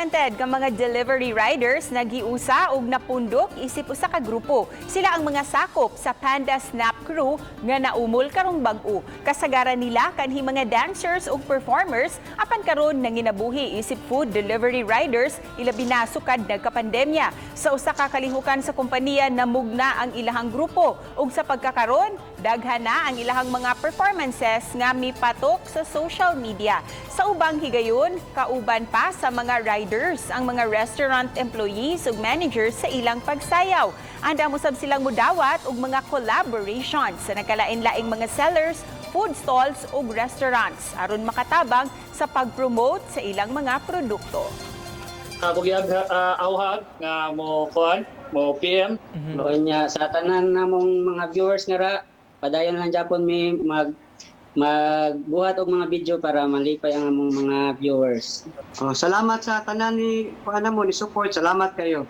Documented nga mga delivery riders nagiusa og napundok isip usa ka grupo. Sila ang mga sakop sa Panda Snap crew nga naumol karong bag-o. Kasagaran nila kanhi mga dancers ug performers apan karon nanginabuhi isip food delivery riders ilabi na sukad nagkapandemya. Sa usa ka kalihukan sa kompanya namugna ang ilahang grupo ug sa pagkakaron daghan na ang ilahang mga performances nga mipatok sa social media. Sa ubang higayon, kauban pa sa mga riders ang mga restaurant employees ug managers sa ilang pagsayaw. Anda musab silang mudawat og mga collaborations sa nagkalain-laing mga sellers, food stalls ug restaurants aron makatabang sa pag-promote sa ilang mga produkto. Bugyag awhag nga mo kuan, mo PM. Nya sa tanan namong mga viewers nga ra, padayon lang Japon mi magbuhat og mga video para malipay ang among mga viewers. Salamat sa tanan ni mo ni support. Salamat kayo.